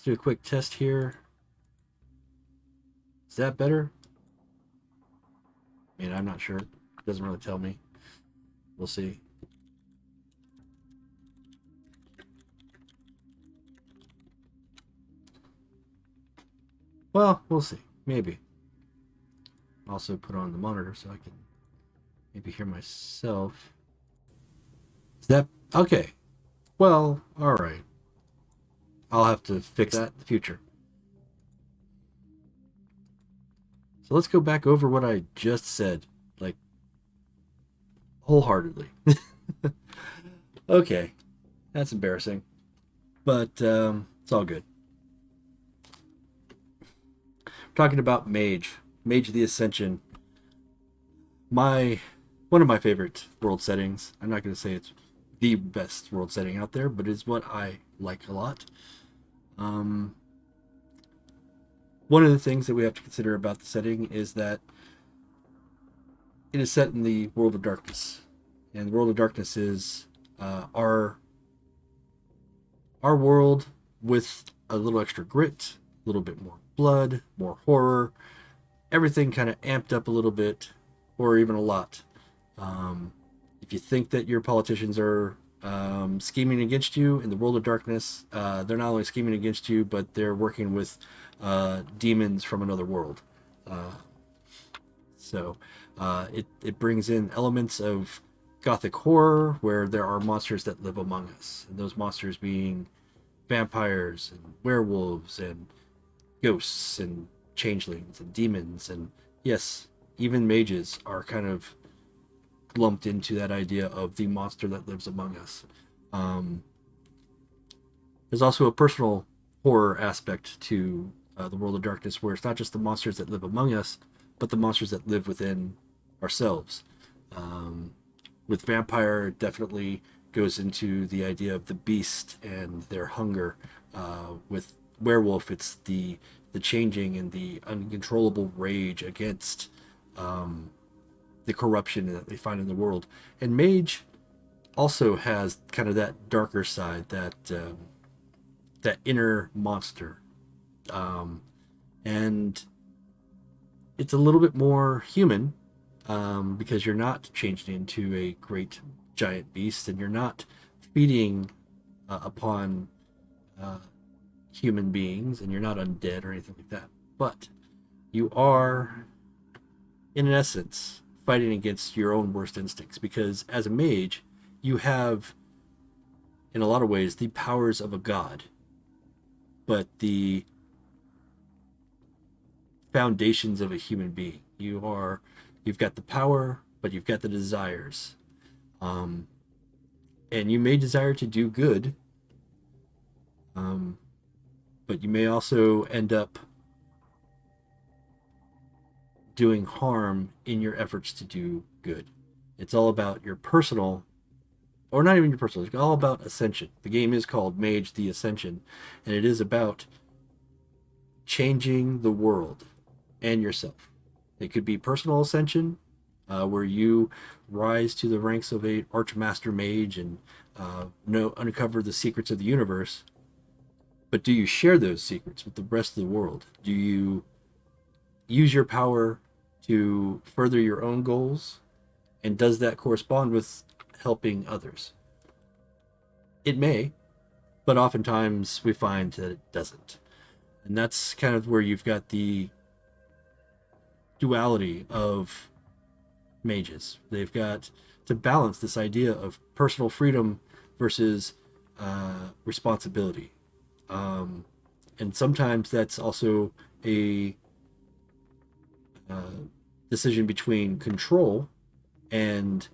Let's do a quick test here. Is that better? I mean, I'm not sure. It doesn't really tell me. We'll see. Well, we'll see. Maybe. Also put on the monitor so I can maybe hear myself. Is that okay? Well, all right. I'll have to fix that in the future. So let's go back over what I just said, like wholeheartedly. Okay, that's embarrassing, but it's all good. We're talking about Mage of the Ascension. My One of my favorite world settings. I'm not going to say it's the best world setting out there, but it's what I like a lot. Um, One of the things that we have to consider about the setting is that it is set in the world of darkness, and the world of darkness is our world with a little extra grit, a little bit more blood, more horror, everything kind of amped up a little bit, or even a lot. Um, if you think that your politicians are scheming against you in the world of darkness, they're not only scheming against you, but they're working with demons from another world. Uh, it brings in elements of gothic horror where there are monsters that live among us, and those monsters being vampires and werewolves and ghosts and changelings and demons, and yes, even mages are kind of lumped into that idea of the monster that lives among us. Um, there's also a personal horror aspect to the world of darkness, where it's not just the monsters that live among us, but the monsters that live within ourselves. Um, with vampire, it definitely goes into the idea of the beast and their hunger. With werewolf, it's the changing and the uncontrollable rage against the corruption that they find in the world. And mage also has kind of that darker side, that inner monster, um, and it's a little bit more human, because you're not changed into a great giant beast, and you're not feeding upon uh, human beings, and you're not undead or anything like that. But you are, in essence, fighting against your own worst instincts, because as a mage, you have, in a lot of ways, the powers of a god, but the foundations of a human being. You've got the power, but you've got the desires. Um, and you may desire to do good, um, but you may also end up doing harm in your efforts to do good. It's all about your personal, or not even your personal, it's all about ascension. The game is called Mage the Ascension, and it is about changing the world and yourself. It could be personal ascension, where you rise to the ranks of a archmaster mage and uncover the secrets of the universe. But do you share those secrets with the rest of the world? Do you use your power to further your own goals? And does that correspond with helping others? It may, but oftentimes we find that it doesn't. And that's kind of where you've got the duality of mages. They've got to balance this idea of personal freedom versus responsibility. Um, and sometimes that's also a decision between control and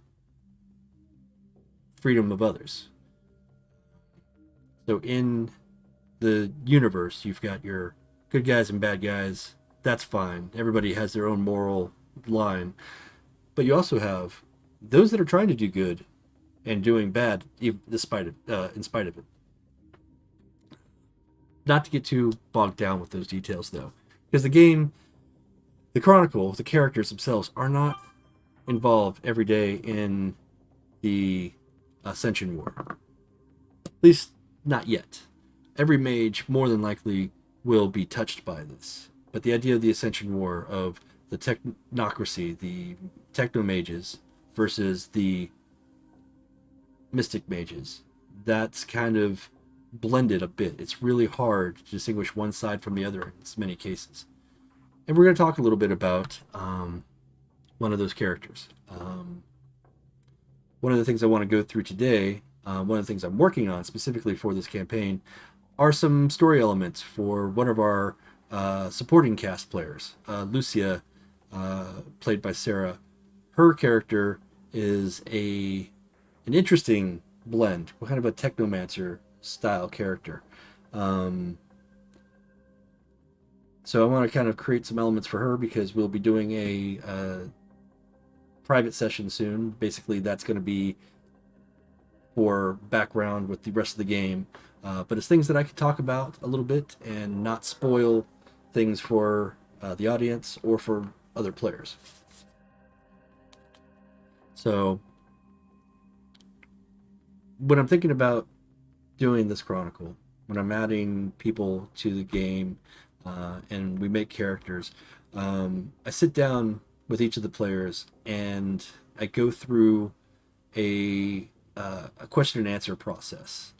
freedom of others. So in the universe, you've got your good guys and bad guys. That's fine. Everybody has their own moral line. But you also have those that are trying to do good and doing bad, in spite of it. Not to get too bogged down with those details, though, because the Chronicle, the characters themselves are not involved every day in the Ascension War. At least not yet. every mage more than likely will be touched by this. But the idea of the Ascension War, of the technocracy, the techno mages versus the mystic mages, that's kind of blended a bit. It's really hard to distinguish one side from the other in many cases. And we're going to talk a little bit about one of those characters. One of the things I want to go through today, one of the things I'm working on specifically for this campaign, are some story elements for one of our supporting cast players, Lucia, played by Sarah. Her character is an interesting blend, kind of a technomancer style character. So I want to kind of create some elements for her because we'll be doing a private session soon. Basically, that's going to be for background with the rest of the game. But it's things that I can talk about a little bit and not spoil things for the audience or for other players. So when I'm thinking about doing this chronicle, when I'm adding people to the game and we make characters, I sit down with each of the players and I go through a question and answer process.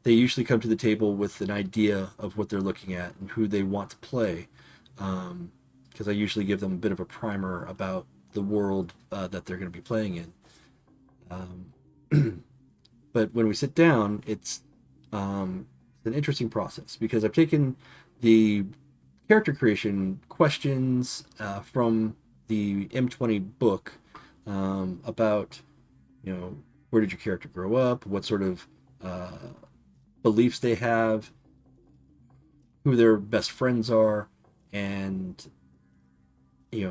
They usually come to the table with an idea of what they're looking at and who they want to play, because I usually give them a bit of a primer about the world that they're going to be playing in. But when we sit down, it's an interesting process because I've taken the character creation questions from the M20 book about, where did your character grow up, what sort of beliefs they have, who their best friends are, and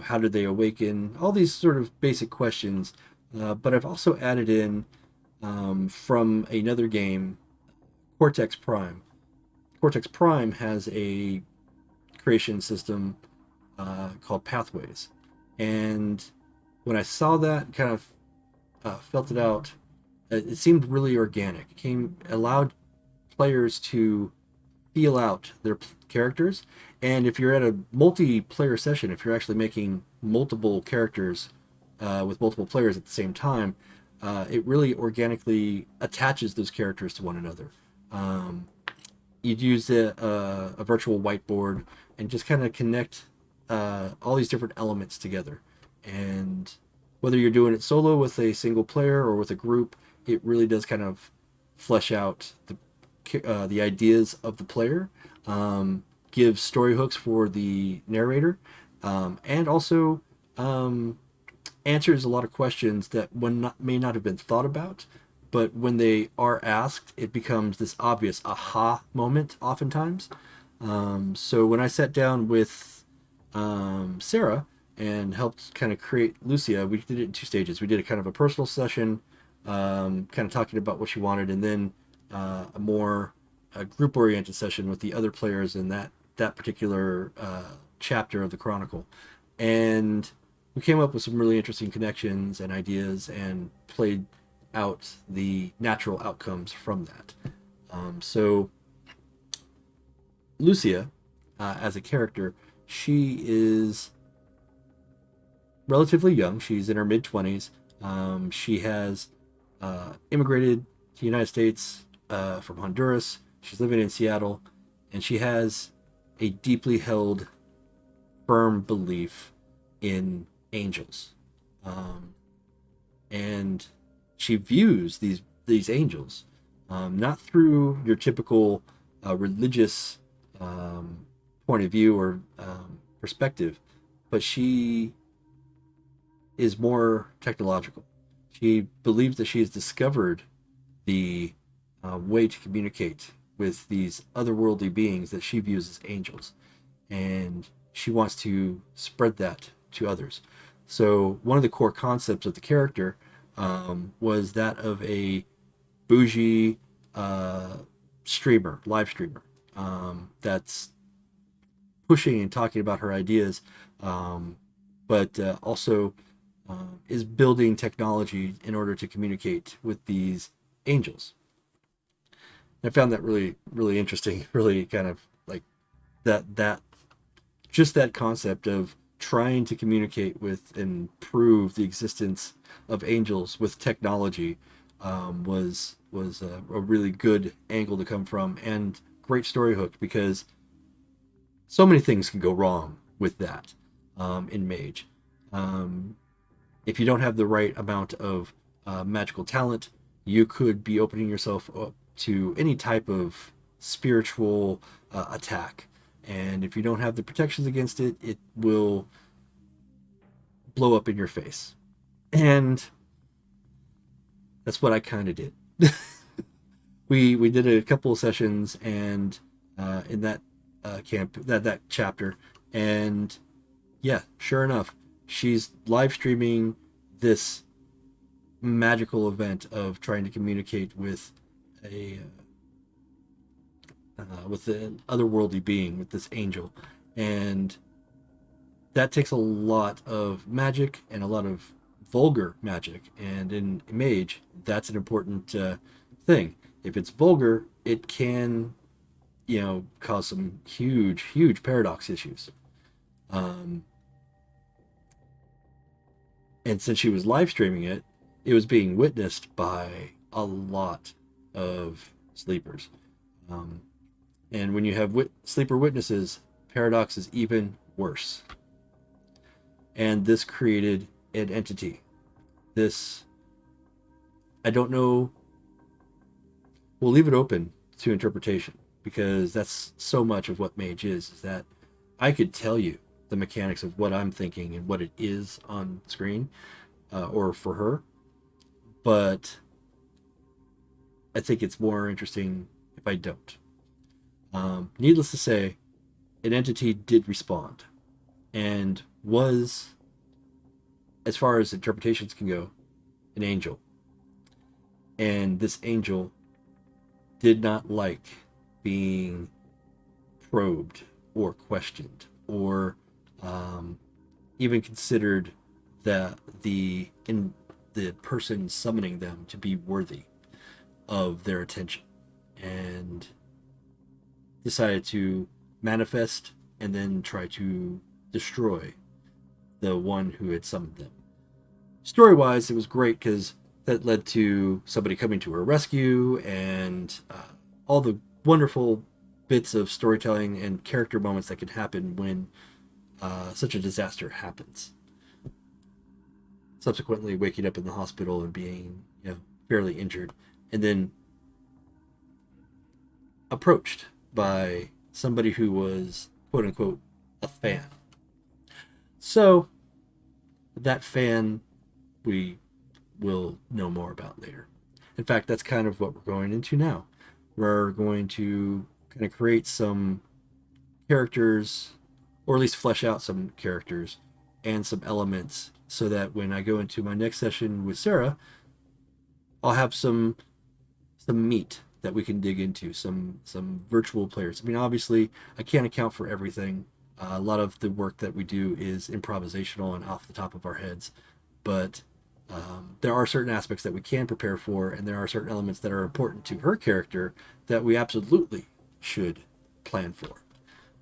how did they awaken, all these sort of basic questions. But I've also added in from another game, Cortex Prime. Cortex Prime has a creation system called Pathways. And when I saw that, kind of felt it out, it seemed really organic. It allowed players to feel out their characters. And if you're at a multiplayer session, if you're actually making multiple characters with multiple players at the same time, it really organically attaches those characters to one another. You'd use a virtual whiteboard and just kind of connect all these different elements together. And whether you're doing it solo with a single player or with a group, it really does kind of flesh out the ideas of the player, give story hooks for the narrator, and also answers a lot of questions that may not have been thought about, but when they are asked, it becomes this obvious aha moment oftentimes. So when I sat down with Sarah and helped kind of create Lucia, we did it in 2 stages. We did a kind of a personal session, kind of talking about what she wanted, and then a more group-oriented session with the other players in that particular chapter of the Chronicle. And we came up with some really interesting connections and ideas and played out the natural outcomes from that. So Lucia, as a character, she is relatively young. She's in her mid-20s. She has immigrated to the United States from Honduras. She's living in Seattle, and she has a deeply held, firm belief in angels. And she views these angels not through your typical religious point of view or perspective, but she is more technological. She believes that she has discovered the way to communicate with these otherworldly beings that she views as angels, and she wants to spread that to others. So one of the core concepts of the character was that of a bougie live streamer, that's pushing and talking about her ideas, but also is building technology in order to communicate with these angels. I found that really, really interesting, really kind of like that just that concept of trying to communicate with and prove the existence of angels with technology was a really good angle to come from, and great story hook, because so many things can go wrong with that in Mage. Um, if you don't have the right amount of magical talent, you could be opening yourself up to any type of spiritual attack. And if you don't have the protections against it, it will blow up in your face. And that's what I kind of did. We did a couple of sessions, and in that that chapter, and yeah, sure enough, she's live streaming this magical event of trying to communicate with an otherworldly being, with this angel, and that takes a lot of magic and a lot of vulgar magic. And in Mage, that's an important thing. If it's vulgar, it can, cause some huge, huge paradox issues. Um, and since she was live streaming it, it was being witnessed by a lot of sleepers. Um, and when you have sleeper witnesses, paradox is even worse. And this created an entity. This, I don't know, we'll leave it open to interpretation, because that's so much of what Mage is that I could tell you the mechanics of what I'm thinking and what it is on screen, or for her, but I think it's more interesting if I don't. Needless to say, an entity did respond and was, as far as interpretations can go, an angel. And this angel did not like being probed or questioned, or even considered that the person summoning them to be worthy of their attention, and decided to manifest and then try to destroy the one who had summoned them. Story wise, it was great because that led to somebody coming to her rescue, and all the wonderful bits of storytelling and character moments that can happen when such a disaster happens. Subsequently, waking up in the hospital and being, fairly injured, and then approached by somebody who was, quote unquote, a fan. So that fan we will know more about later. In fact, that's kind of what we're going into now. We're going to kind of create some characters, or at least flesh out some characters and some elements, so that when I go into my next session with Sarah, I'll have some meat that we can dig into, some virtual players. I mean, obviously, I can't account for everything. A lot of the work that we do is improvisational and off the top of our heads, but there are certain aspects that we can prepare for, and there are certain elements that are important to her character that we absolutely should plan for.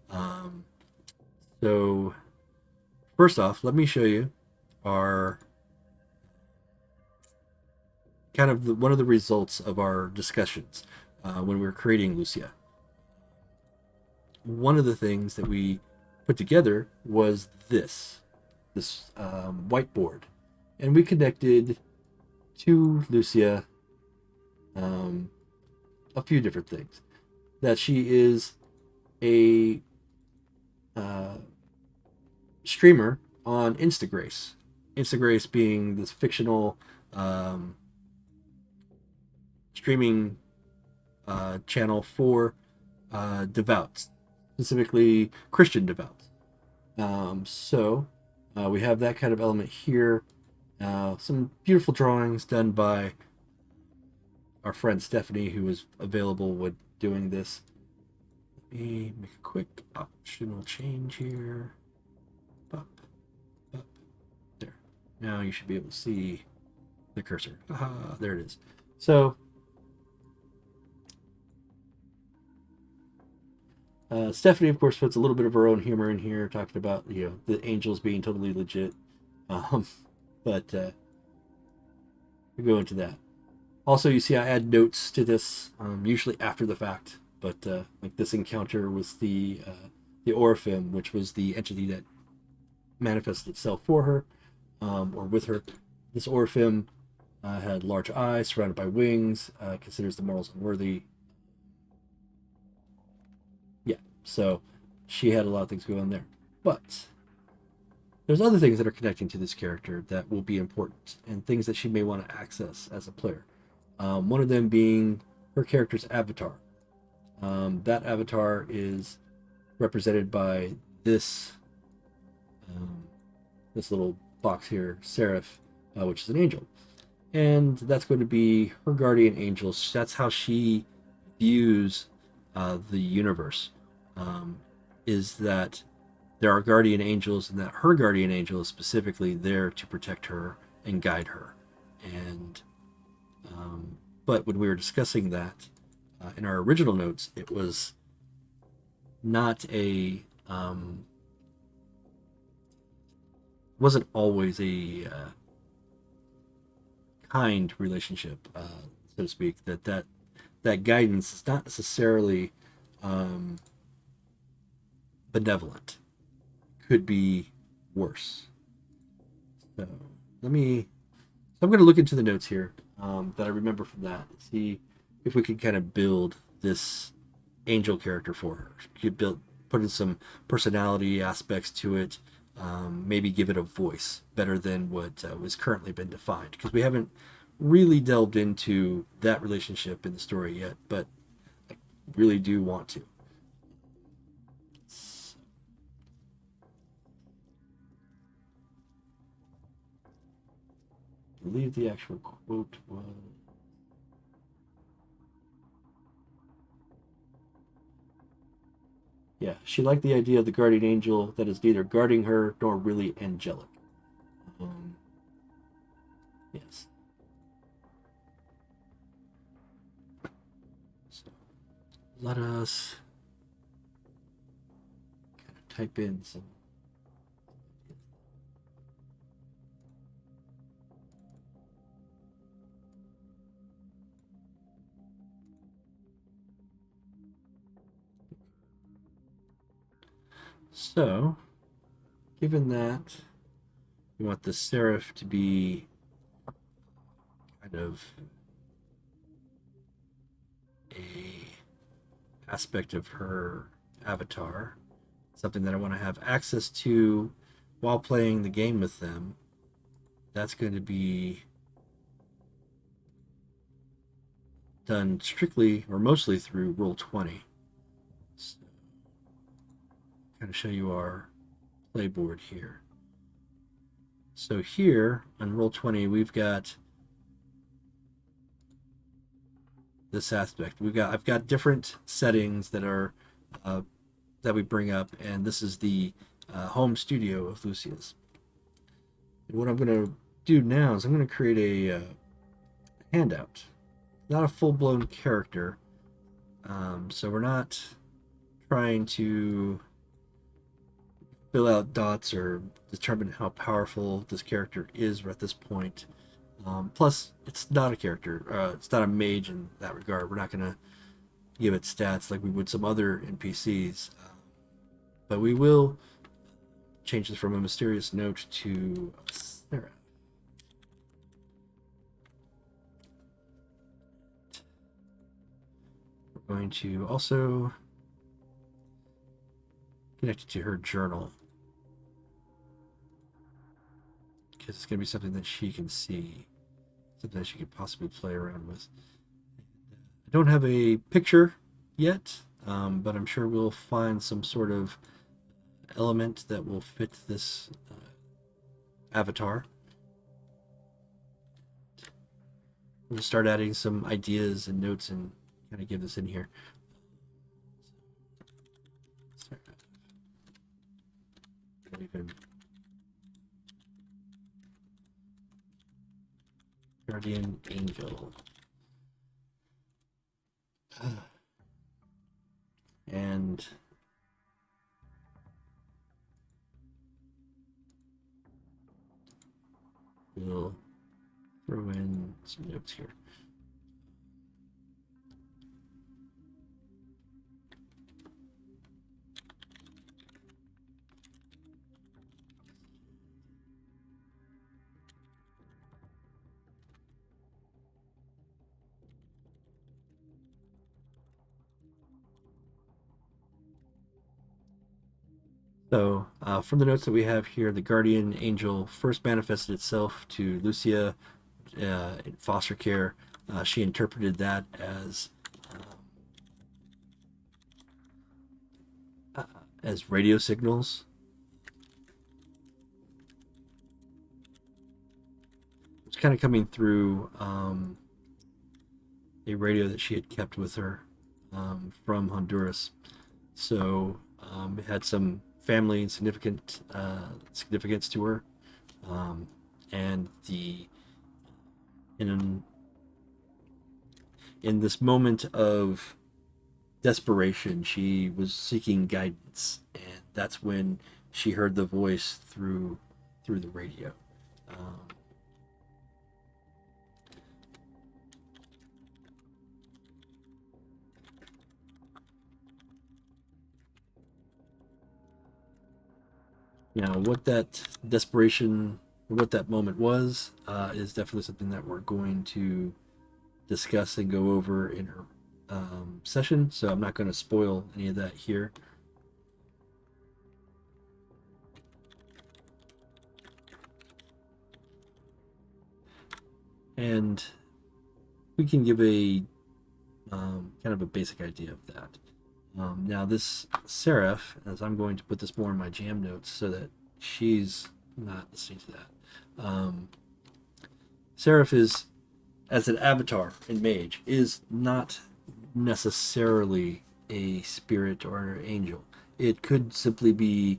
Um, so, first off, let me show you our kind of one of the results of our discussions when we were creating Lucia. One of the things that we put together was this whiteboard, and we connected to Lucia a few different things. That she is a streamer on Instagrace. Instagrace being this fictional streaming channel for devouts, specifically Christian devouts. So we have that kind of element here. Some beautiful drawings done by our friend Stephanie, who was available when doing this. Let me make a quick optional change here. Up, up, there. Now you should be able to see the cursor. Aha, there it is. So Stephanie, of course, puts a little bit of her own humor in here, talking about the angels being totally legit. Um, but we go into that. Also, you see, I add notes to this, usually after the fact. But like this encounter with the Orphem, which was the entity that manifested itself for her, or with her. This Orphem had large eyes, surrounded by wings, considers the mortals unworthy. Yeah, so she had a lot of things going on there. But there's other things that are connecting to this character that will be important, and things that she may want to access as a player. One of them being her character's avatar. That avatar is represented by this this little box here, Seraph, which is an angel, and that's going to be her guardian angel. That's how she views the universe. Is that there are guardian angels, and that her guardian angel is specifically there to protect her and guide her. And but when we were discussing that in our original notes, it was not a wasn't always a kind relationship, so to speak. That guidance is not necessarily benevolent. Could be worse. So let me. So I'm going to look into the notes here that I remember from that and see if we could kind of build this angel character for her. Could put in some personality aspects to it. Maybe give it a voice better than what was currently been defined, because we haven't really delved into that relationship in the story yet, but I really do want to. I believe the actual quote was, yeah, she liked the idea of the guardian angel that is neither guarding her nor really angelic. Um, yes. So let us kind of type in some. So, given that we want the seraph to be kind of a aspect of her avatar, something that I want to have access to while playing the game with them, that's going to be done strictly or mostly through Roll20. So, kind of show you our playboard here. So here on Roll20, we've got this aspect. I've got different settings that are that we bring up, and this is the home studio of Lucia's. And what I'm going to do now is I'm going to create a handout, not a full-blown character. So we're not trying to fill out dots or determine how powerful this character is at this point. Plus, it's not a character. It's not a mage in that regard. We're not going to give it stats like we would some other NPCs. But we will change this from a mysterious note to Sarah. We're going to also connect it to her journal, because it's going to be something that she can see, something that she could possibly play around with. I don't have a picture yet, but I'm sure we'll find some sort of element that will fit this avatar. We'll start adding some ideas and notes and kind of give this in here. Even guardian angel. And will throw in some notes here. So, from the notes that we have here, the guardian angel first manifested itself to Lucia in foster care. She interpreted that as radio signals. It's kind of coming through a radio that she had kept with her from Honduras. So it had some family and significance to her, and the in in this moment of desperation, she was seeking guidance, and that's when she heard the voice through the radio. Um, what that desperation, what that moment was, is definitely something that we're going to discuss and go over in her session. So I'm not going to spoil any of that here. And we can give a kind of a basic idea of that. Now, this Seraph, as I'm going to put this more in my jam notes so that she's not listening to that. Seraph is, as an avatar in Mage, is not necessarily a spirit or an angel. It could simply be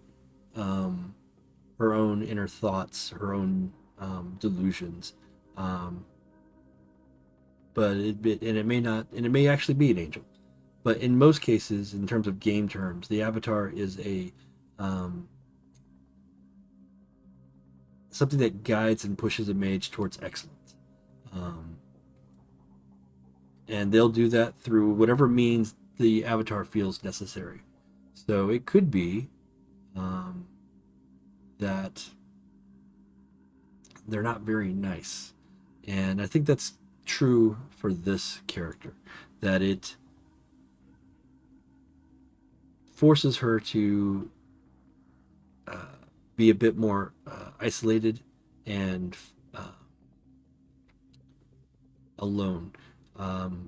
her own inner thoughts, her own delusions. But it may not, and it may actually be an angel. But in most cases, in terms of game terms, the avatar is a something that guides and pushes a mage towards excellence, um, and they'll do that through whatever means the avatar feels necessary. So it could be um, that they're not very nice, and I think that's true for this character. That it forces her to be a bit more isolated and alone.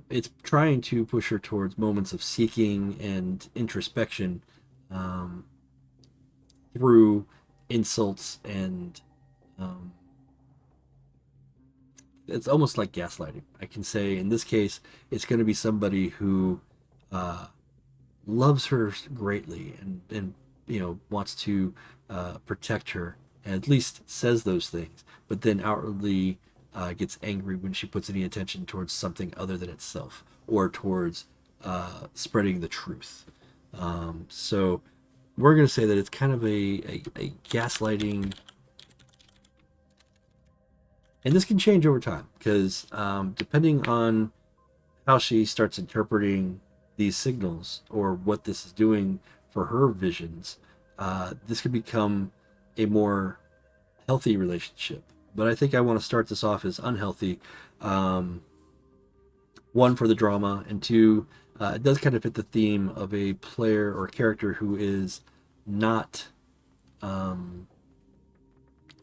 It's trying to push her towards moments of seeking and introspection um, through insults and um, it's almost like gaslighting. I can say in this case, it's going to be somebody who uh, loves her greatly and wants to protect her and at least says those things, but then outwardly gets angry when she puts any attention towards something other than itself or towards spreading the truth. So we're going to say that it's kind of a gaslighting, and this can change over time because depending on how she starts interpreting these signals or what this is doing for her visions, this could become a more healthy relationship. But I think I want to start this off as unhealthy. One, for the drama, and two, it does kind of fit the theme of a player or character who is not um,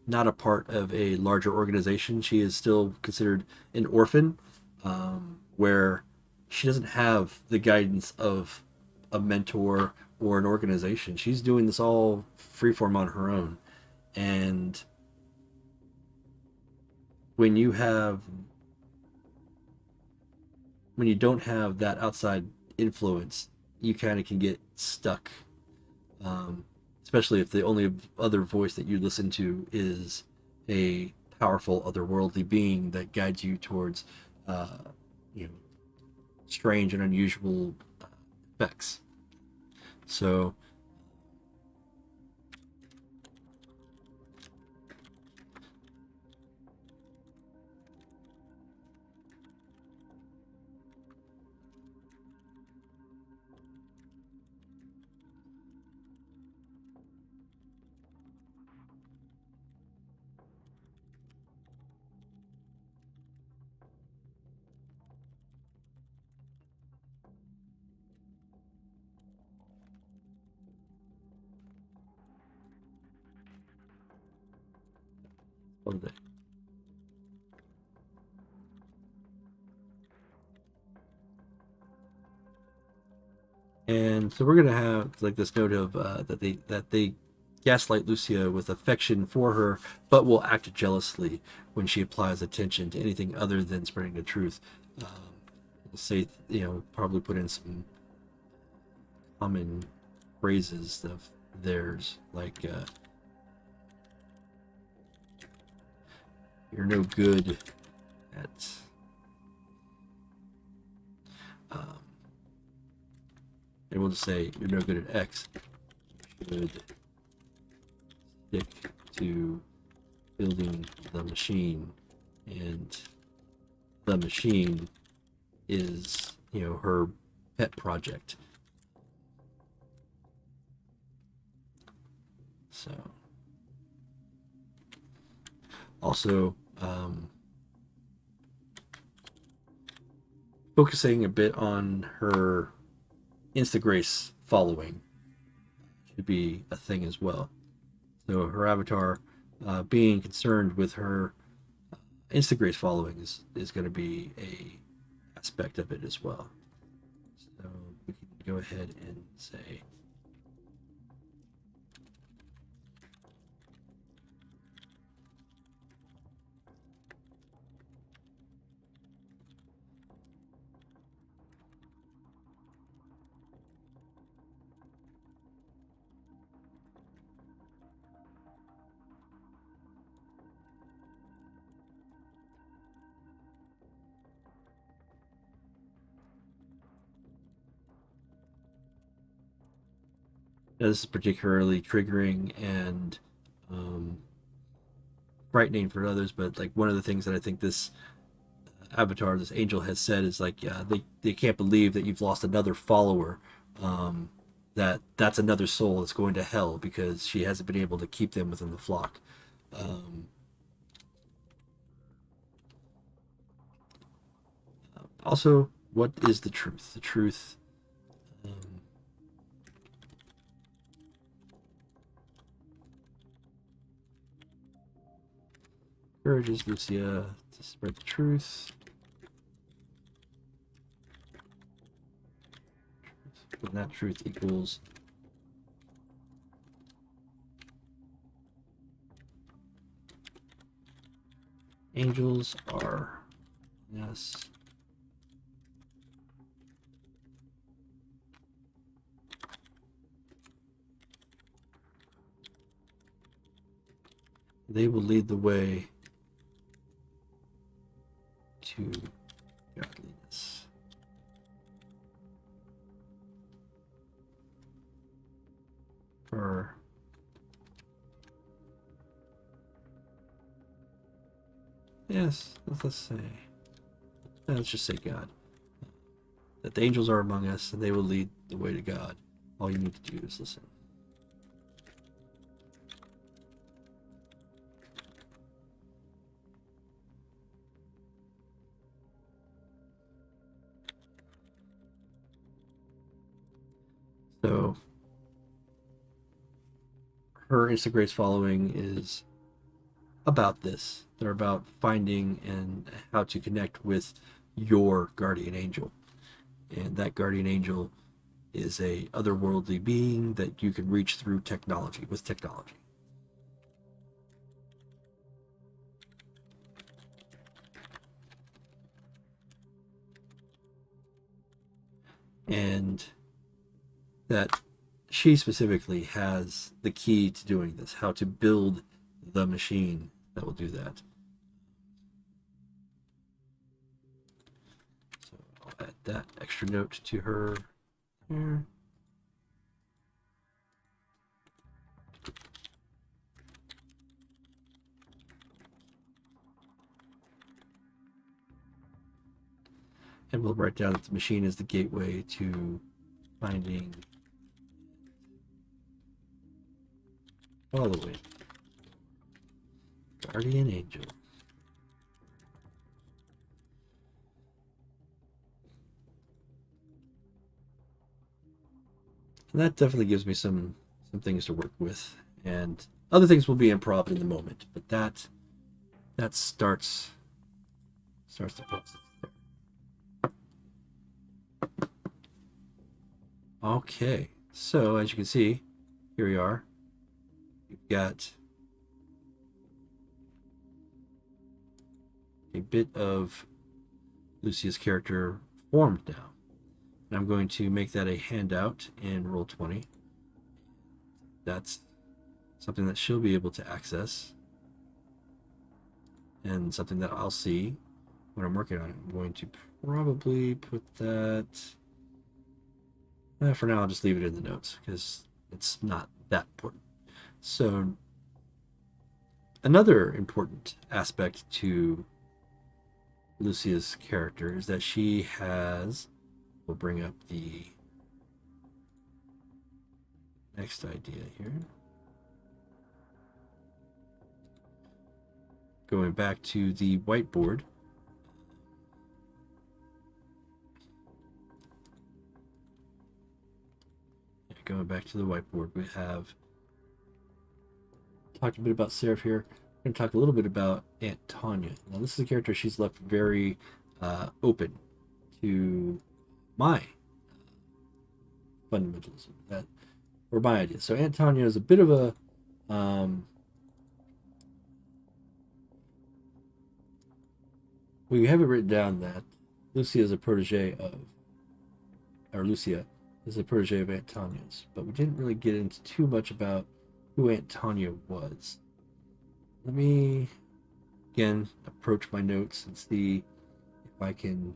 not a part of a larger organization. She is still considered an orphan, where she doesn't have the guidance of a mentor or an organization. She's doing this all freeform on her own. And when you have when you don't have that outside influence, you kind of can get stuck. Um, Especially if the only other voice that you listen to is a powerful otherworldly being that guides you towards, uh, you know, strange and unusual effects. So all day. And so we're gonna have like this note of that they gaslight Lucia with affection for her, but will act jealously when she applies attention to anything other than spreading the truth. Um, we'll say, probably put in some common phrases of theirs, like "You're no good at." Um, and we'll just say, "You're no good at X. You should stick to building the machine," and the machine is, her pet project. So, also, focusing a bit on her Instagrace following should be a thing as well. So her avatar being concerned with her Instagrace following is going to be a aspect of it as well. So we can go ahead and say this is particularly triggering and um, frightening for others. But like one of the things that I think this avatar, this angel, has said is like, they can't believe that you've lost another follower. That's another soul that's going to hell because she hasn't been able to keep them within the flock. Um, Also, what is the truth? The truth. Um, Encourages Lucia to spread the truth. When that truth equals angels are, yes, they will lead the way to godliness. Or yes, let's just say God. That the angels are among us and they will lead the way to God. All you need to do is listen. So her Instagrace following is about this. They're about finding and how to connect with your guardian angel. And that guardian angel is a otherworldly being that you can reach through technology, with technology. And that she specifically has the key to doing this, how to build the machine that will do that. So I'll add that extra note to her here. And we'll write down that the machine is the gateway to finding following guardian angel. And that definitely gives me some things to work with, and other things will be improv in the moment. But that that starts the process there. Okay, so as you can see, here we are. We've got a bit of Lucia's character formed now. And I'm going to make that a handout in Roll20. That's something that she'll be able to access and something that I'll see when I'm working on it. I'm going to probably put that... for now, I'll just leave it in the notes because it's not that important. So another important aspect to Lucia's character is that she has... We'll bring up the next idea here. Going back to the whiteboard. Going back to the whiteboard, we have talked a bit about Seraph here. We're going to talk a little bit about Aunt Tanya. Now, this is a character she's left very open to my fundamentals, that or my ideas. So Aunt Tanya is a bit of a we have it written down that Lucia is a protege of, or Lucia is a protege of Aunt Tanya's, but we didn't really get into too much about who Aunt Tanya was. Let me again approach my notes and see if I can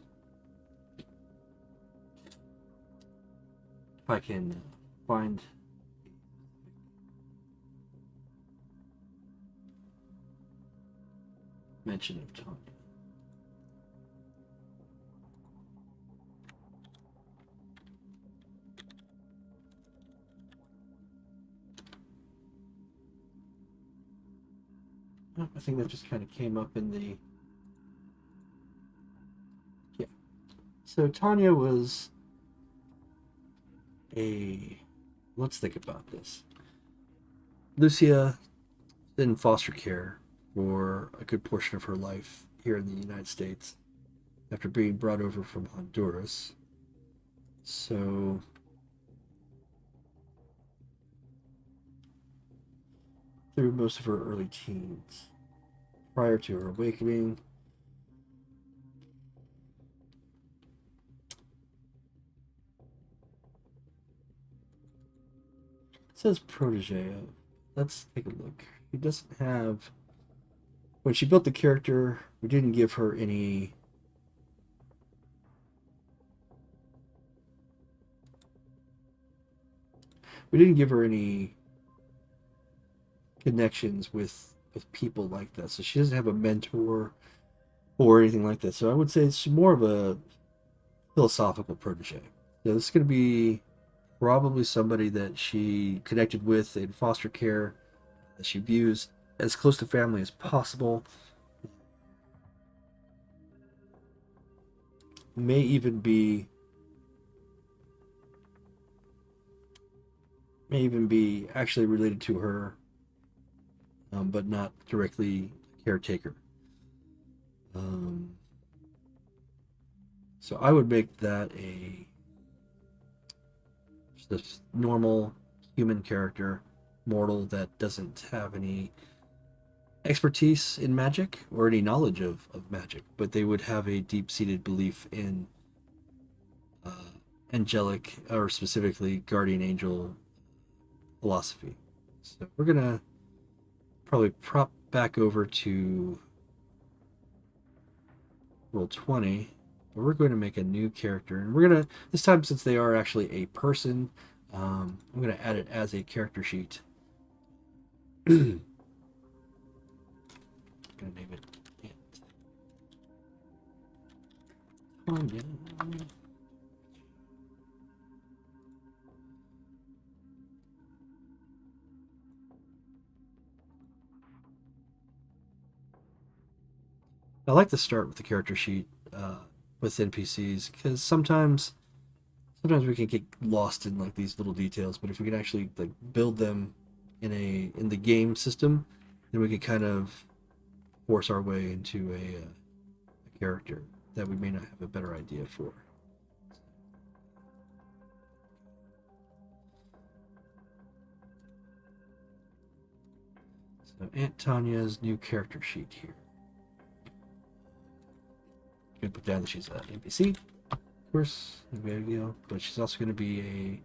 find mention of Tanya. I think that just kind of came up in the... Yeah. So Tanya was a... Let's think about this. Lucia in foster care for a good portion of her life here in the United States after being brought over from Honduras. So through most of her early teens, prior to her awakening, it says protege of. Let's take a look. He doesn't have... When she built the character, we didn't give her any... We didn't give her any connections with people like that. So she doesn't have a mentor or anything like that. So I would say it's more of a philosophical protege. So this is going to be probably somebody that she connected with in foster care, that she views as close to family as possible. May even be actually related to her, but not directly caretaker. So I would make that just a normal human character, mortal, that doesn't have any expertise in magic or any knowledge of magic, but they would have a deep-seated belief in angelic, or specifically guardian angel philosophy. So we're gonna probably prop back over to Roll20, but we're going to make a new character, and we're gonna, this time, since they are actually a person, I'm gonna add it as a character sheet. I'm gonna name it Tanya. I like to start with the character sheet with NPCs, because sometimes we can get lost in like these little details, but if we can actually build them in the game system, then we can kind of force our way into a character that we may not have a better idea for. So Aunt Tanya's new character sheet here. I'm gonna put down that she's an NPC, of course, no big deal, but she's also going to be a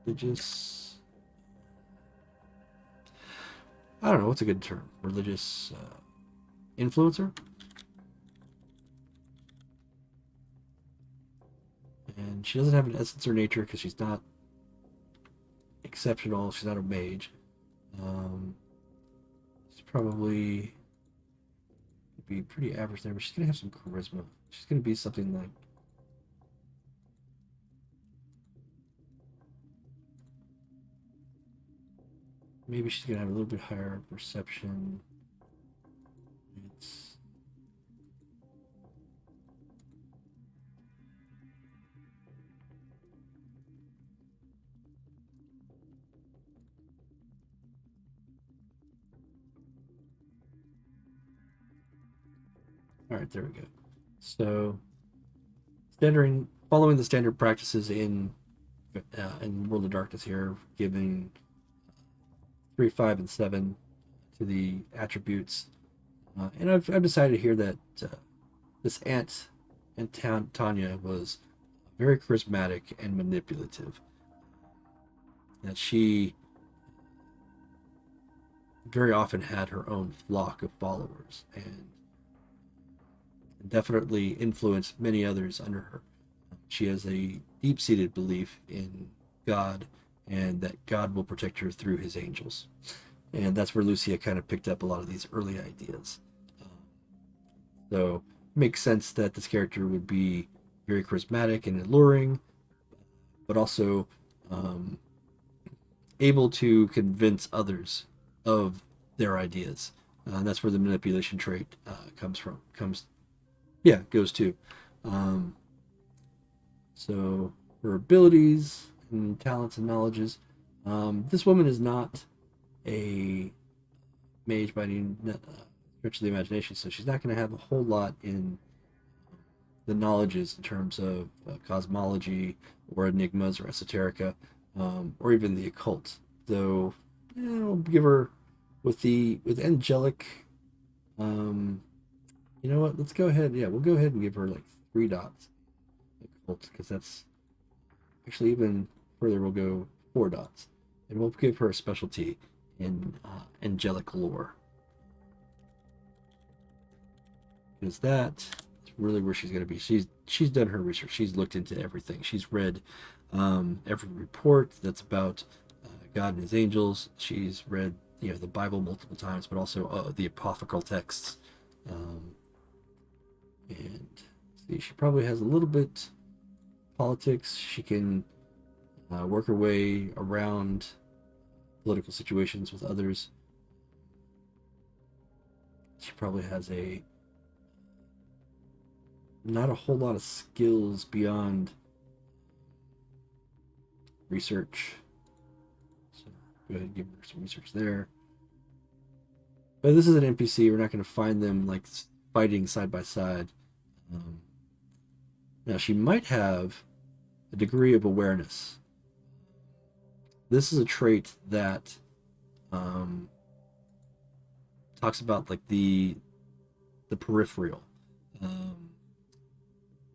religious. I don't know what's a good term. Religious influencer. And she doesn't have an essence or nature because she's not exceptional. She's not a mage. She's probably be pretty average there, but she's gonna have some charisma. She's gonna be something like maybe she's gonna have a little bit higher perception. It's all right. There we go. So, following the standard practices in World of Darkness here, giving 3, 5, and 7 to the attributes, and I've decided here that this aunt and Tanya was very charismatic and manipulative. That she very often had her own flock of followers and definitely influenced many others under her. She has a deep seated belief in God and that God will protect her through his angels. And that's where Lucia kind of picked up a lot of these early ideas. So it makes sense that this character would be very charismatic and alluring, but also able to convince others of their ideas. And that's where the manipulation trait goes to. So her abilities and talents and knowledges. This woman is not a mage by any stretch of the imagination, so she's not going to have a whole lot in the knowledges in terms of cosmology or enigmas or esoterica, or even the occult. Though, I'll give her with angelic. You know what? Let's go ahead. Yeah, we'll go ahead and give her like 3 dots occult because that's actually even further. We'll go 4 dots, and we'll give her a specialty in angelic lore because that's really where she's going to be. She's done her research. She's looked into everything. She's read every report that's about God and his angels. She's read the Bible multiple times, but also the apocryphal texts. And see, she probably has a little bit politics. She can work her way around political situations with others. She probably has not a whole lot of skills beyond research. So go ahead and give her some research there. But this is an NPC. We're not going to find them like fighting side by side. Now she might have a degree of awareness. This is a trait that talks about like the peripheral,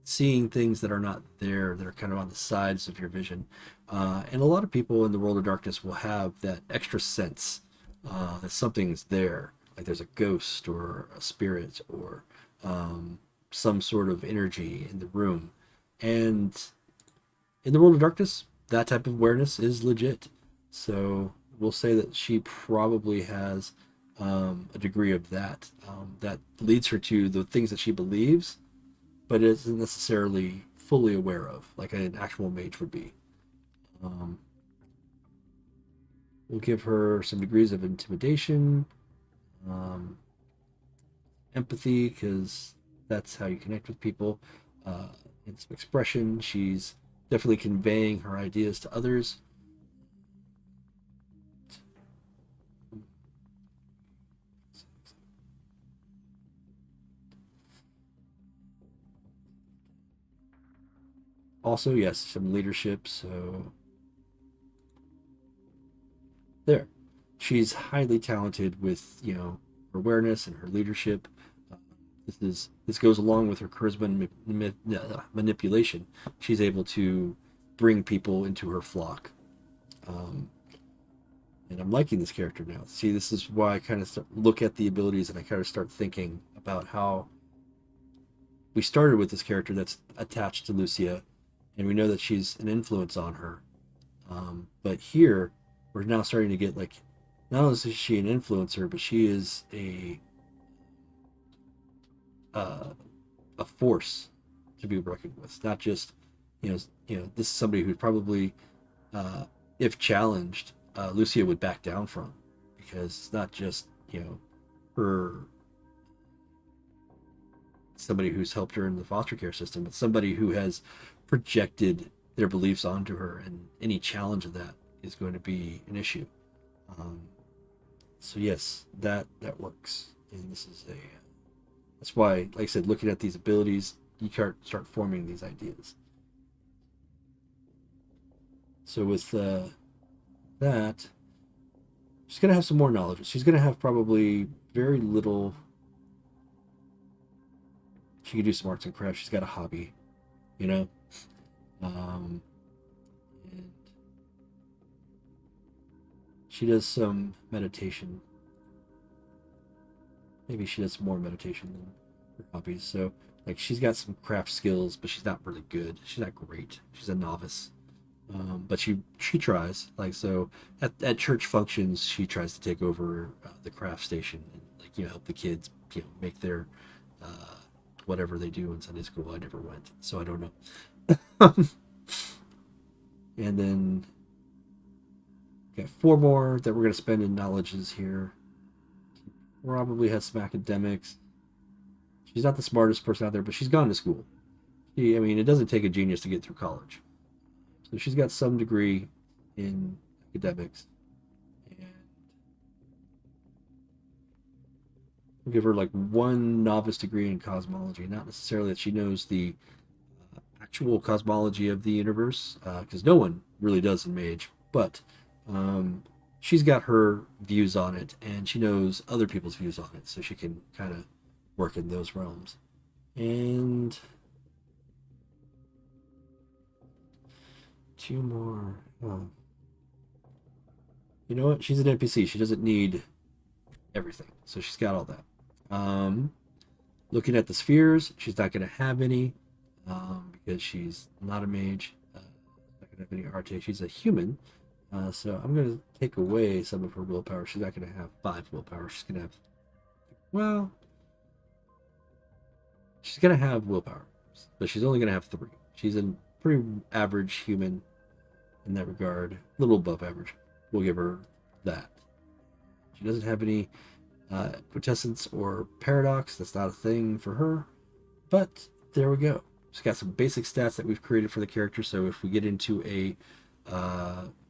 seeing things that are not there, that are kind of on the sides of your vision. And a lot of people in the world of darkness will have that extra sense that something's there, like there's a ghost or a spirit or some sort of energy in the room. And in the world of darkness, that type of awareness is legit. So we'll say that she probably has a degree of that that leads her to the things that she believes, but isn't necessarily fully aware of, like an actual mage would be. We'll give her some degrees of intimidation, empathy, because that's how you connect with people. And some expression. She's definitely conveying her ideas to others. Also, yes, some leadership. So there, she's highly talented with her awareness and her leadership. Uh, this goes along with her charisma and manipulation. She's able to bring people into her flock. Um, and I'm liking this character now. See, this is why I kind of look at the abilities and I kind of start thinking about how we started with this character that's attached to Lucia, and we know that she's an influence on her. But here, we're now starting to get like, not only is she an influencer, but she is uh, a force to be reckoned with. Not just, this is somebody who probably, uh, if challenged, Lucia would back down from, because it's not just her somebody who's helped her in the foster care system, but somebody who has projected their beliefs onto her, and any challenge of that is going to be an issue. Um, so yes, that works, and this is a that's why, like I said, looking at these abilities, you start forming these ideas. So with that, she's gonna have some more knowledge. She's gonna have probably very little. She can do some arts and crafts. She's got a hobby, you know. Um, and she does some meditation. Maybe she does more meditation than her hobbies. So, like, she's got some craft skills, but she's not really good. She's not great. She's a novice. But she tries. Like, so at church functions, she tries to take over the craft station and, like, help the kids make their uh, whatever they do in Sunday school. I never went, so I don't know. And then got four more that we're going to spend in knowledges here. Probably has some academics. She's not the smartest person out there, but she's gone to school. I mean, it doesn't take a genius to get through college. So she's got some degree in academics. And we'll give her like one novice degree in cosmology. Not necessarily that she knows the actual cosmology of the universe, because no one really does in Mage, but um, she's got her views on it, and she knows other people's views on it, so she can kind of work in those realms. And two more. Oh. You know what? She's an NPC. She doesn't need everything, so she's got all that. Looking at the spheres, she's not going to have any because she's not a mage. Not going to have any arte. She's a human, so I'm going to take away some of her willpower. She's not going to have 5 willpower. She's going to have, well, she's going to have willpower, but she's only going to have 3. She's a pretty average human in that regard, a little above average. We'll give her that. She doesn't have any quintessence or paradox. That's not a thing for her, but there we go. She's got some basic stats that we've created for the character, so if we get into a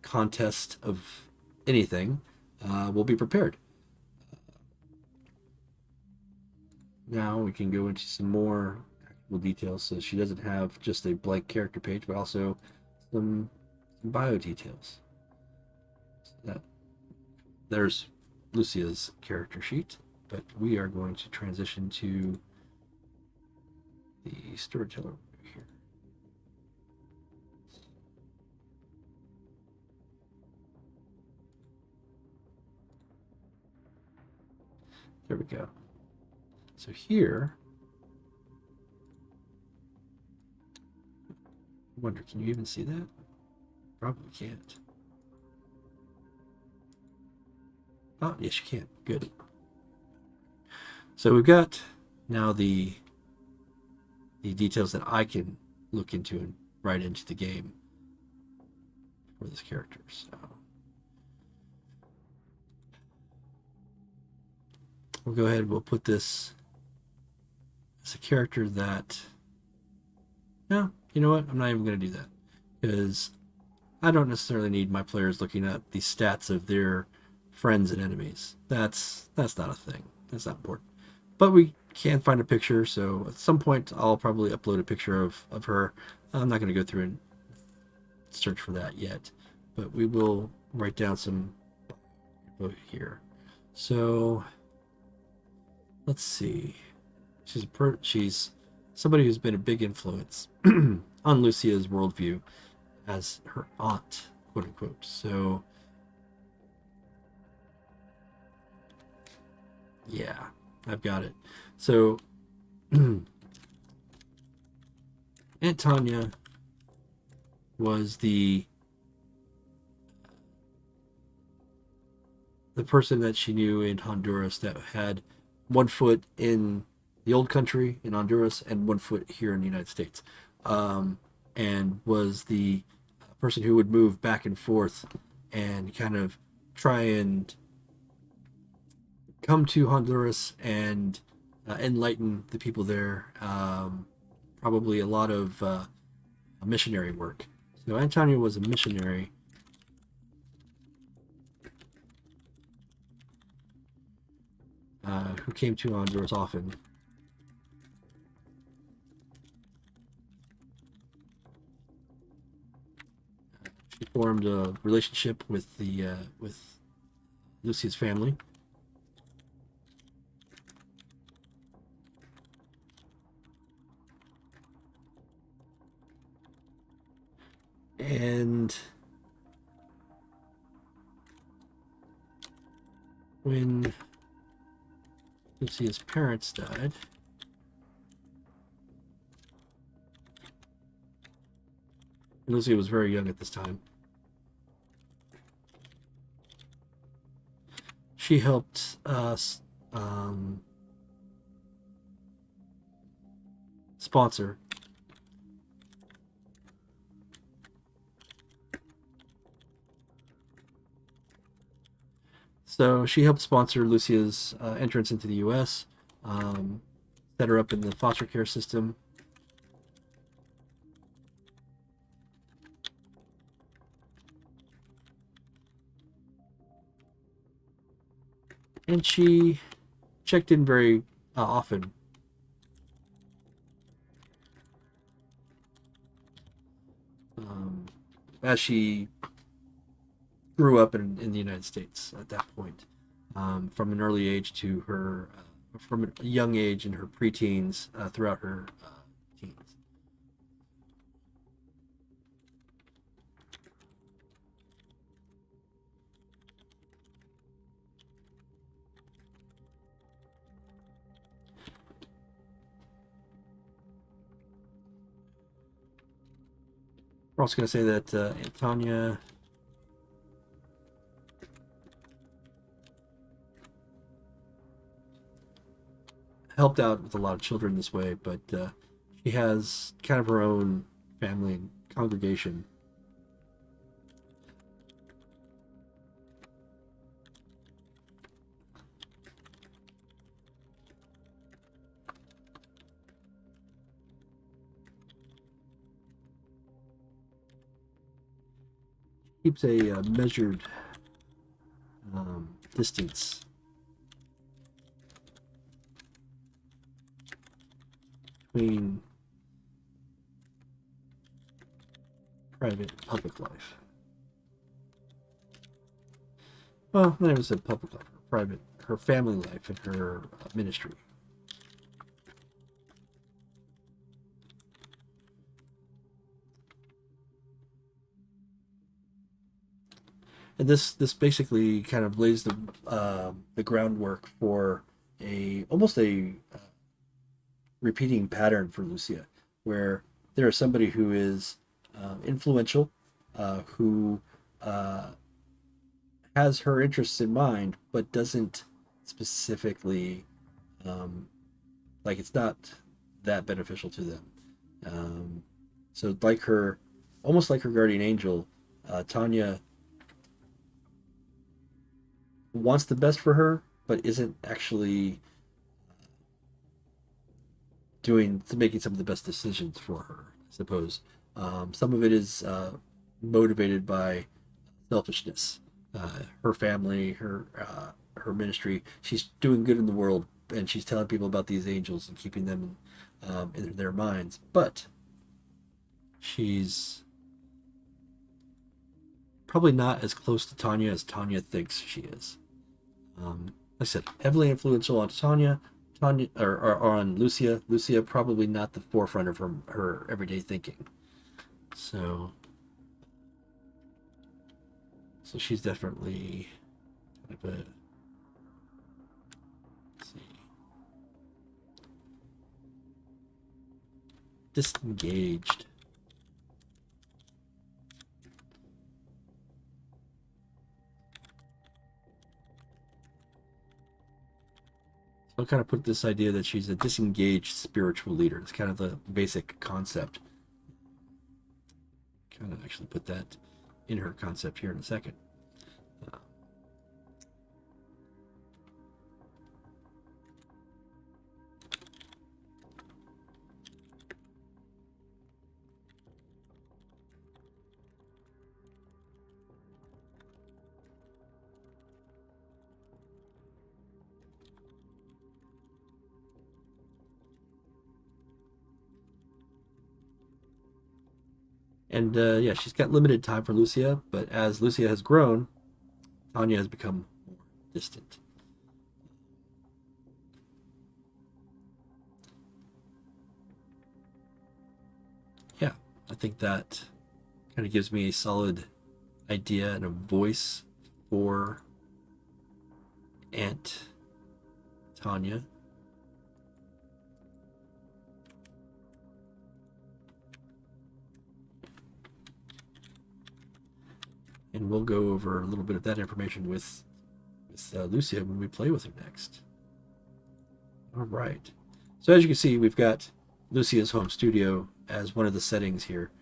contest of anything, we'll be prepared. Now we can go into some more actual details. So she doesn't have just a blank character page, but also some bio details. So there's Lucia's character sheet, but we are going to transition to the storyteller here. There we go. So here, I wonder, can you even see that? Probably can't. Oh, yes, you can. Good. So we've got now the details that I can look into and write into the game for this character. So we'll go ahead. We'll put this as a character that. No, you know what? I'm not even going to do that because I don't necessarily need my players looking at the stats of their friends and enemies. That's not a thing. That's not important. But we can find a picture, so at some point I'll probably upload a picture of her. I'm not going to go through and search for that yet, but we will write down some info here. So let's see. She's somebody who's been a big influence on Lucia's worldview as her aunt, quote unquote. So yeah, I've got it. So Aunt Tanya was the person that she knew in Honduras that had one foot in the old country in Honduras and one foot here in the United States, and was the person who would move back and forth and kind of try and come to Honduras and enlighten the people there. Probably a lot of missionary work. So Antonio was a missionary who came to Honduras often. She formed a relationship with Lucia's family. And when Lucia's parents died, and Lucia was very young at this time, she helped us sponsor So she helped sponsor Lucia's entrance into the U.S., set her up in the foster care system. And she checked in very often. As she grew up in the United States at that point, from an early age to her, from a young age in her preteens throughout her teens. We're also going to say that Antonia helped out with a lot of children this way, but she has kind of her own family and congregation. Keeps a measured distance between private and public life. Well, I never said public life, her private, her family life, and her ministry. And this basically kind of lays the groundwork for a almost a repeating pattern for Lucia, where there is somebody who is influential, who has her interests in mind, but doesn't specifically like it's not that beneficial to them. Um, so like her, almost like her guardian angel, Tanya wants the best for her, but isn't actually making some of the best decisions for her. I suppose some of it is motivated by selfishness. Her family, her ministry. She's doing good in the world, and she's telling people about these angels and keeping them in their minds. But she's probably not as close to Tanya as Tanya thinks she is. Like I said, heavily influential on Tanya. Tanya or on Lucia. Lucia probably not the forefront of her everyday thinking. So she's definitely kind of a, let's see, disengaged. So I'll kind of put this idea that she's a disengaged spiritual leader. It's kind of the basic concept. Kind of actually put that in her concept here in a second. And yeah, she's got limited time for Lucia, but as Lucia has grown, Tanya has become more distant. Yeah, I think that kind of gives me a solid idea and a voice for Aunt Tanya. And we'll go over a little bit of that information with Lucia when we play with her next. All right. So as you can see, we've got Lucia's home studio as one of the settings here.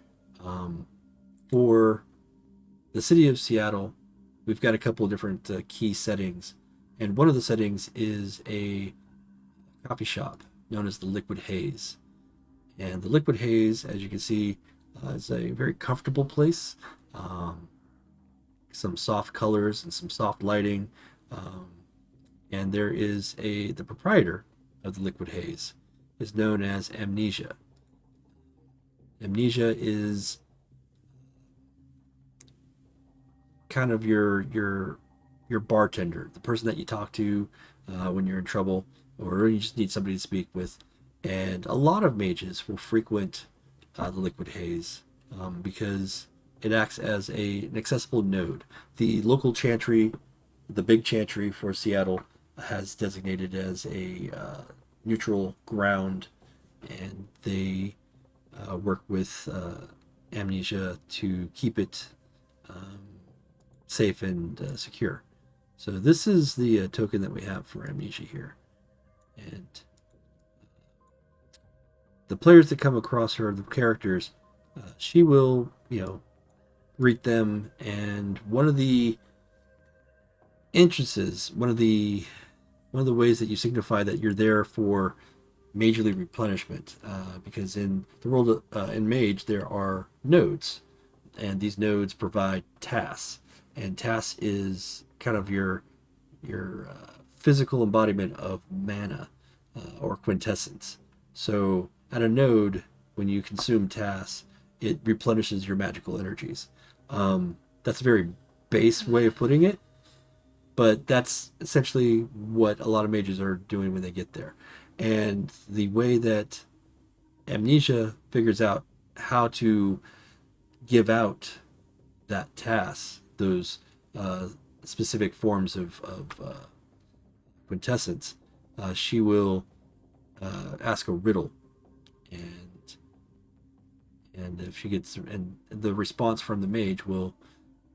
For the city of Seattle, we've got a couple of different key settings. And one of the settings is a coffee shop known as the Liquid Haze. And the Liquid Haze, as you can see, is a very comfortable place. Some soft colors and some soft lighting. And there is the proprietor of the Liquid Haze is known as Amnesia. Amnesia is kind of your bartender, the person that you talk to when you're in trouble or you just need somebody to speak with. And a lot of mages will frequent the Liquid Haze because it acts as an accessible node. The local chantry, the big chantry for Seattle, has designated as a neutral ground, and they work with Amnesia to keep it safe and secure. So this is the token that we have for Amnesia here. And the players that come across her, the characters, she will, greet them. And one of the entrances, one of the ways that you signify that you're there for majorly replenishment, because in the world in Mage there are nodes, and these nodes provide tasks, and tasks is kind of your physical embodiment of mana or quintessence. So at a node, when you consume tasks, it replenishes your magical energies. That's a very base way of putting it, but that's essentially what a lot of mages are doing when they get there. And the way that Amnesia figures out how to give out that task, those specific forms of quintessence, she will ask a riddle, and if she gets, and the response from the mage will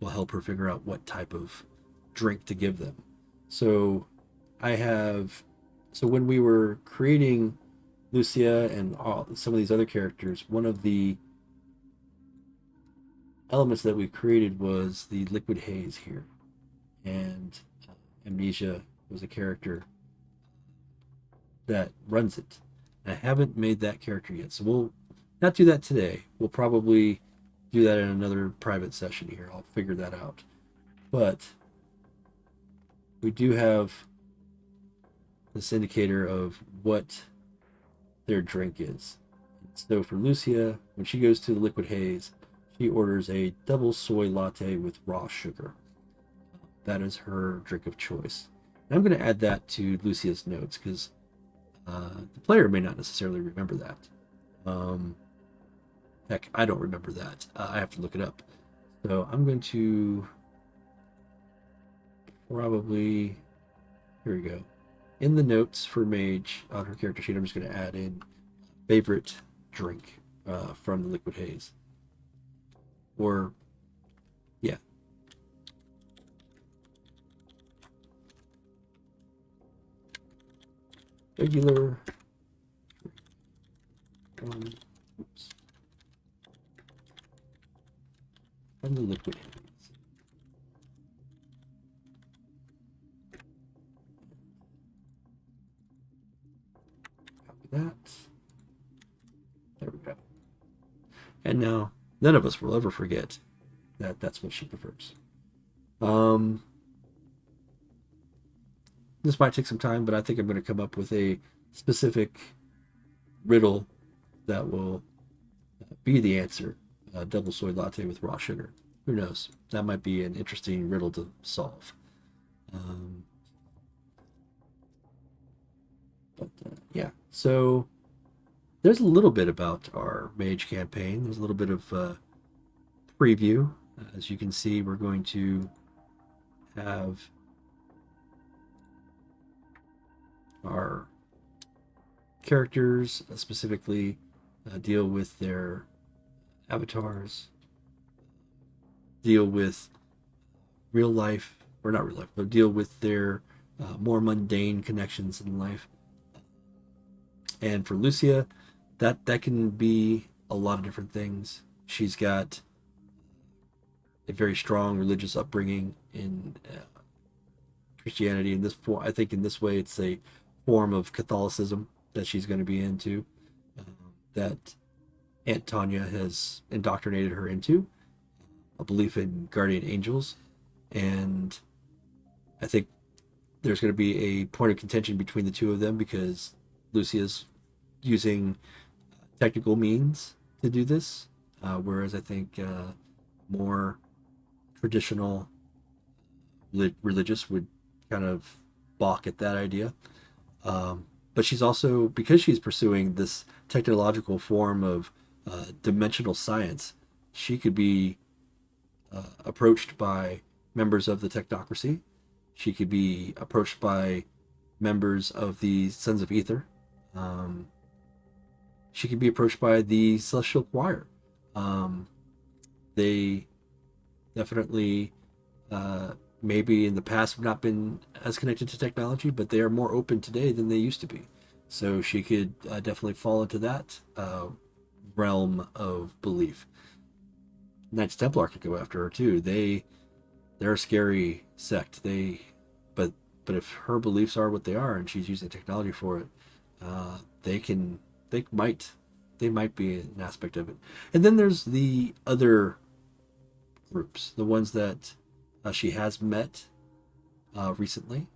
help her figure out what type of drink to give them. So when we were creating Lucia and some of these other characters, one of the elements that we created was the Liquid Haze here, and Amnesia was a character that runs it. And I haven't made that character yet, so we'll not do that today. We'll probably do that in another private session here. I'll figure that out. But we do have this indicator of what their drink is. So for Lucia, when she goes to the Liquid Haze, she orders a double soy latte with raw sugar. That is her drink of choice. And I'm going to add that to Lucia's notes because the player may not necessarily remember that. Um, Heck, I don't remember that. I have to look it up. So I'm going to probably, here we go. In the notes for Mage on her character sheet, I'm just going to add in favorite drink from the Liquid Haze. Or, yeah. Regular. Oops. From the Liquid Haze. Copy that. There we go. And now, none of us will ever forget that that's what she prefers. Um, this might take some time, but I think I'm going to come up with a specific riddle that will be the answer. Double soy latte with raw sugar. Who knows? That might be an interesting riddle to solve. Um, but yeah, so there's a little bit about our mage campaign. There's a little bit of preview. As you can see, we're going to have our characters specifically deal with their avatars, deal with real life, or not real life, but deal with their more mundane connections in life. And for Lucia, that can be a lot of different things. She's got a very strong religious upbringing in Christianity. In this, I think, in this way, it's a form of Catholicism that she's going to be into. That Aunt Tanya has indoctrinated her into a belief in guardian angels, and I think there's going to be a point of contention between the two of them because Lucia's using technical means to do this, whereas I think more traditional religious would kind of balk at that idea. But she's also, because she's pursuing this technological form of dimensional science, she could be approached by members of the technocracy. She could be approached by members of the Sons of Ether. Um, she could be approached by the Celestial Choir. They definitely, maybe in the past, have not been as connected to technology, but they are more open today than they used to be. So she could definitely fall into that realm of belief. Knights Templar could go after her too. They're a scary sect. But but if her beliefs are what they are and she's using technology for it, they can they might they might be an aspect of it. And then there's the other groups, the ones that she has met recently,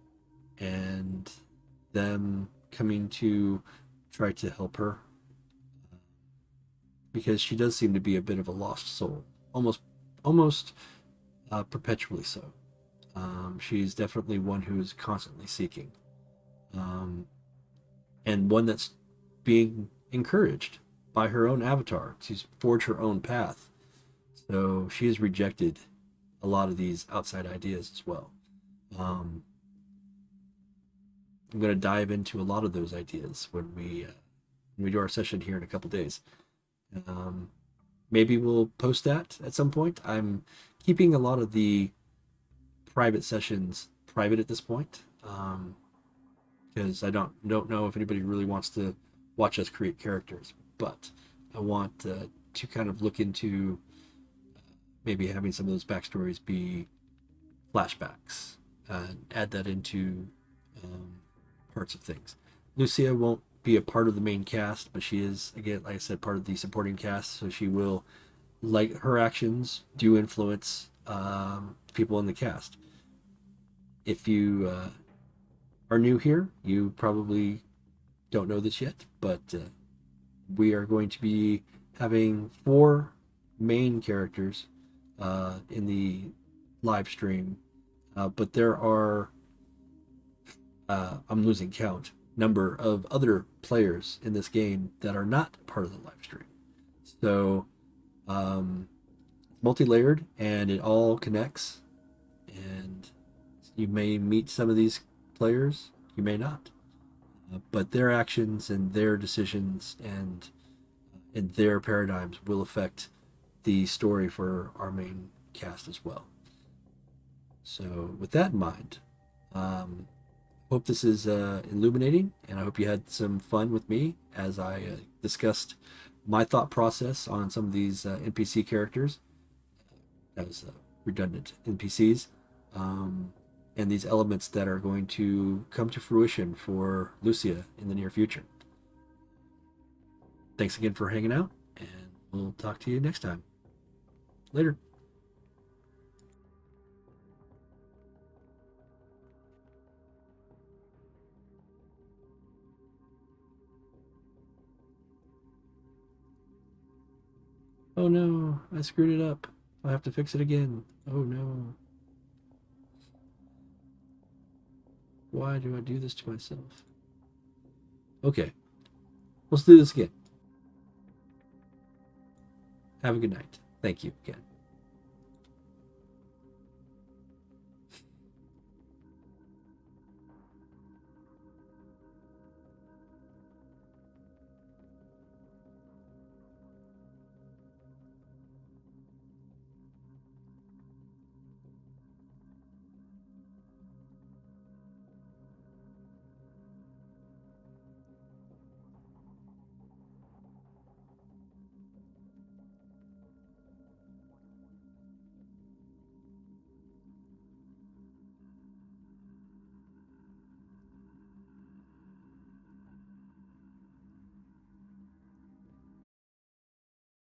and them coming to try to help her because she does seem to be a bit of a lost soul, almost perpetually so. She's definitely one who's constantly seeking, um, and one that's being encouraged by her own avatar to forge her own path. So she has rejected a lot of these outside ideas as well. Um, I'm going to dive into a lot of those ideas when we do our session here in a couple days. Um, Maybe we'll post that at some point. I'm keeping a lot of the private sessions private at this point because I don't know if anybody really wants to watch us create characters, but I want to kind of look into maybe having some of those backstories be flashbacks and add that into um, parts of things. Lucia won't be a part of the main cast, but she is, again, like I said, part of the supporting cast, so she will, like, her actions do influence people in the cast. If you are new here, you probably don't know this yet, but we are going to be having 4 main characters in the live stream, but there are I'm losing count number of other players in this game that are not part of the live stream. So um, multi-layered and it all connects, and you may meet some of these players, you may not, but their actions and their decisions and their paradigms will affect the story for our main cast as well. So with that in mind, hope this is illuminating, and I hope you had some fun with me as I discussed my thought process on some of these NPC characters, as redundant NPCs, and these elements that are going to come to fruition for Lucia in the near future. Thanks again for hanging out, and we'll talk to you next time. Later. Oh no, I screwed it up. I have to fix it again. Oh no. Why do I do this to myself? Okay, let's do this again. Have a good night. Thank you again.